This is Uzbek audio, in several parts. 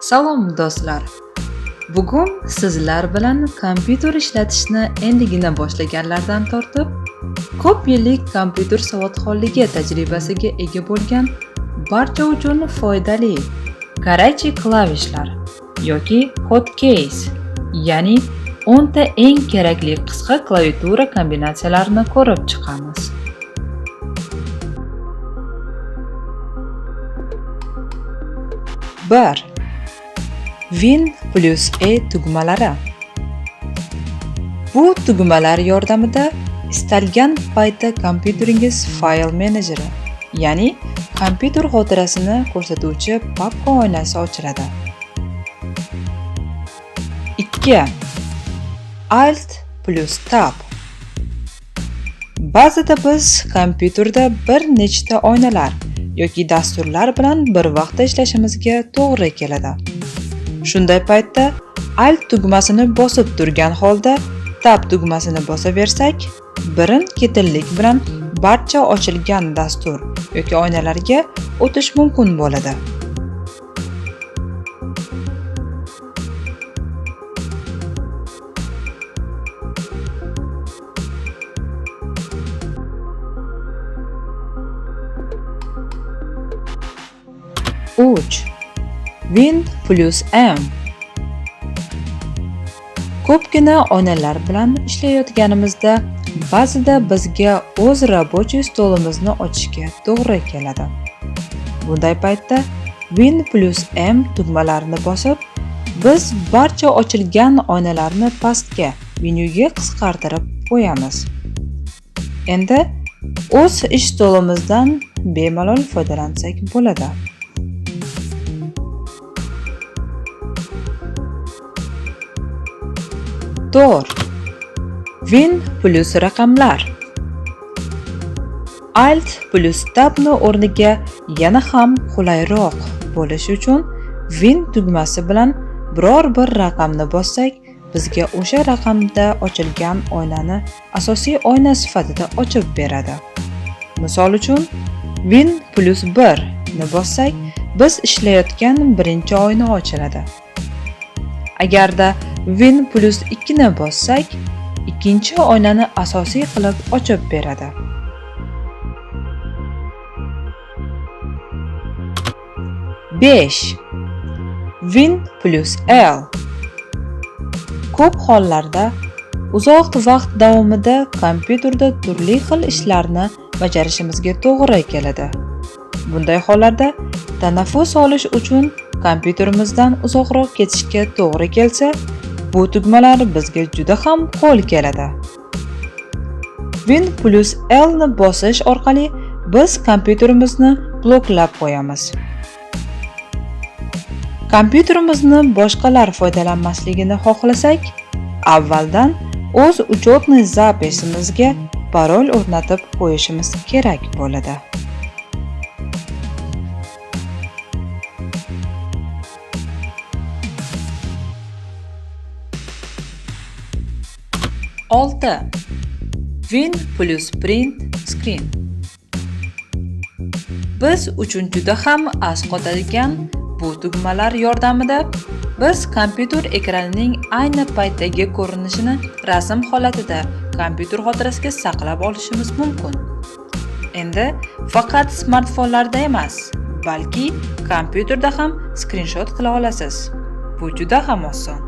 Salom do'stlar. Bugun sizlar bilan kompyuter ishlatishni endigina boshlaganlardan tortib, ko'p yillik kompyuter savodxonligi tajribasiga ega bo'lgan barcha uchun foydali garchi klavishlar yoki hotkeys, ya'ni 10 ta eng kerakli qisqa klaviatura kombinatsiyalarini ko'rib chiqamiz. 1. Win plus E tugmalari. Bu tugmalar yordamida istalgan paytda kompyuteringiz fayl menejeri, ya'ni kompyuter xotirasini ko'rsatuvchi papka oynasi ochiladi. 2. Alt plus Tab. Ba'zida biz kompyuterda bir nechta oynalar yoki dasturlar bilan bir vaqtda ishlashimizga to'g'ri keladi. Shunday paytda Alt tugmasini bosib turgan holda Tab tugmasini bosaversak, birin-ketinlik bilan barcha ochilgan dastur yoki oynalarga o'tish mumkin bo'ladi. Win plus M. Ko'pgina oynalar bilan ishlayotganimizda ba'zida bizga o'z rabochiy stolimizni ochishga to'g'ri keladi. Bunday paytda Win plus M tugmalarini bosib, biz barcha ochilgan oynalarni pastga, menyuga qisqartirib qo'yamiz. Endi o'z ish stolimizdan bemalol foydalansak bo'ladi. Win plus raqamlar. Alt plus Tabni o'rniga yana ham qulayroq bo'lishi uchun Win tugmasi bilan biror bir raqamni bossak, bizga o'sha raqamda ochilgan oynani asosiy oyna sifatida ochib beradi. Misol uchun, Win plus 1 ni bossak, biz ishlayotgan birinchi oyna ochiladi. Agarda Win plus 2 ni bossak, ikkinchi oynani asosiy qilib ochib beradi. Win plus L. Ko'p hollarda uzoq vaqt davomida kompyuterda turli xil ishlarni bajarishimizga to'g'ri keladi. Bunday hollarda tanaffus olish uchun kompyuterimizdan uzoqroq ketishga to'g'ri kelsa, bu tugmalar bizga juda ham qo'l keladi. Win plus L ni bosish orqali biz kompyuterimizni bloklab qo'yamiz. Kompyuterimizni boshqalar foydalanmasligini xohlasak, avvaldan o'z uchetniy zapisimizga parol o'rnatib qo'yishimiz kerak bo'ladi. Win plus Print Screen. Biz uchun juda ham asqotadigan bu tugmalar yordamida biz kompyuter ekranining ayni paytdagi ko'rinishini rasm holatida kompyuter xotirasiga saqlab olishimiz mumkin. Endi faqat smartfonlarda emas, balki kompyuterda ham skrinshot qila olasiz. Bu juda ham oson.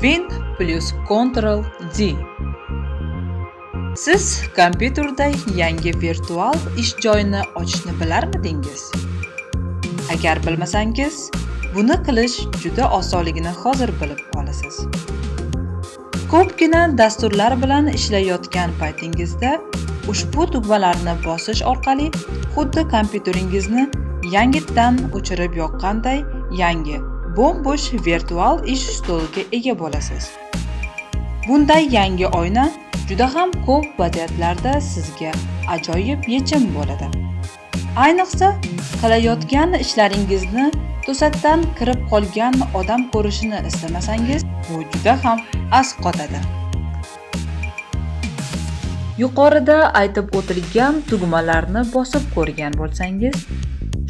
Win plus Ctrl D. Siz kompyuterda yangi virtual ish joyini ochishni bilarmidingiz? Agar bilmasangiz, buni qilish juda osonligini hozir bilib olasiz. Ko'pgina dasturlar bilan ishlayotgan paytingizda ushbu tugmalarni bosish orqali xuddi kompyuteringizni yangitdan o'chirib yoqqanday yangi bo'm-bo'sh virtual ish stoliga ega bo'lasiz. Bunday yangi oyna juda ham ko'p vaziyatlarda sizga ajoyib yechim bo'ladi. Ayniqsa, qilayotgan ishlaringizni to'satdan kirib qolgan odam ko'rishini istamasangiz, bu juda ham asqotadi. Yuqorida aytib o'tilgan tugmalarni bosib ko'rgan bo'lsangiz,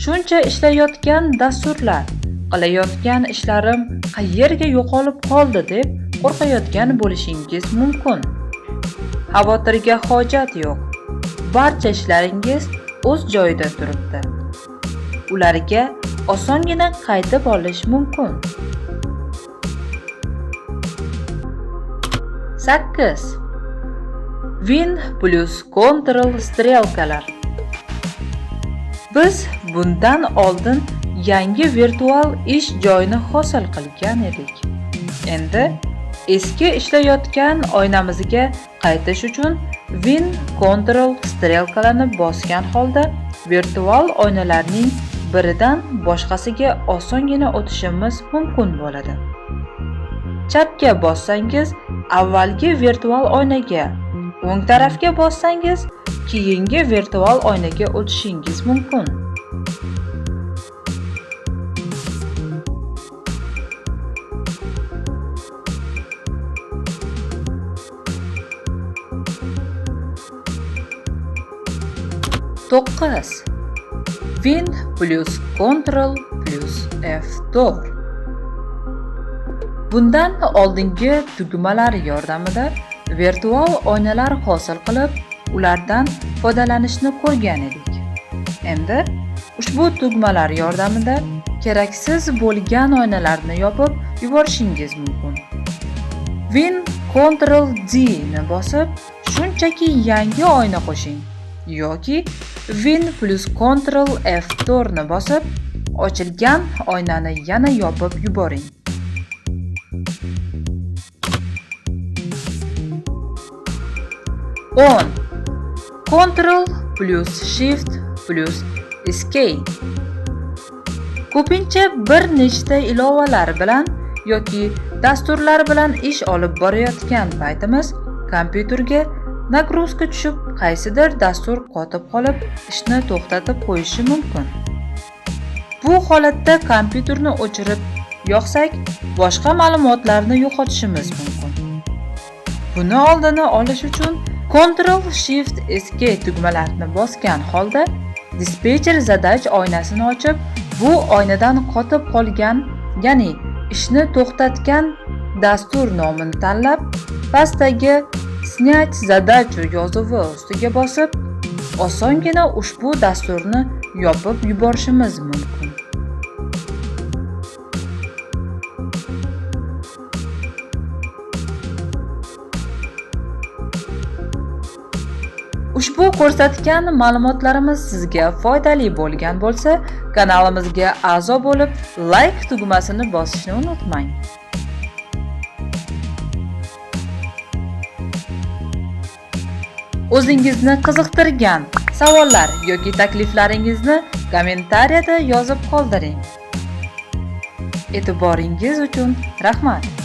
shuncha ishlayotgan dasturlar, qilayotgan ishlarim qayerga yo'qolib qoldi deb qo'rqayotgan bo'lishingiz mumkin. Xavotirga hojat yo'q. Barcha ishlaringiz o'z joyida turibdi. Ularga osongina qaytib olish mumkin. 8. Win plus Ctrl strelkalar. Biz bundan oldin yangi virtual ish joyini hosil qilgan edik. Endi eski ishlayotgan oynamizga qaytish uchun Win Ctrl strelkalarni bosgan holda virtual oynalarning biridan boshqasiga osongina o'tishimiz mumkin bo'ladi. Chapga bossangiz avvalgi virtual oynaga, o'ng tarafga bossangiz keyingi virtual oynaga o'tishingiz mumkin. To'qqiz. Win plus Ctrl plus F4. Bundan oldingi tugmalar yordamida virtual oynalar hosil qilib, ulardan foydalanishni ko'rgan edik. Endi ushbu tugmalar yordamida keraksiz bo'lgan oynalarni yopib yuborishingiz mumkin. Win Ctrl D ni bosib, shunchaki yangi oyna qo'shing yoki Win plus Ctrl F4 ni bosib, ochilgan oynani yana yopib yuboring. On. Ctrl plus Shift plus Escape. Ko'pincha bir nechta ilovalar bilan yoki dasturlar bilan ish olib borayotgan paytimiz kompyuterga nagruzka tushib, qaysidir dastur qotib qolib, ishni to'xtatib qo'yishi mumkin. Bu holatda kompyuterni o'chirib yoqsak, boshqa ma'lumotlarni yo'qotishimiz mumkin. Buni oldini olish uchun Ctrl Shift Escape tugmalarini bosgan holda dispetcher zadach oynasini ochib, bu oynadan qotib qolgan, ya'ni ishni to'xtatgan dastur nomini tanlab, pastdagi Снять задачу yozuvi ustiga bosib, osongina ushbu dasturni yopib yuborishimiz mumkin. Ushbu ko'rsatgan ma'lumotlarimiz sizga foydali bo'lgan bo'lsa, kanalimizga a'zo bo'lib, like tugmasini bosishni unutmang. O'zingizni qiziqtirgan savollar yoki takliflaringizni kommentariyada yozib qoldiring. E'tiboringiz uchun rahmat.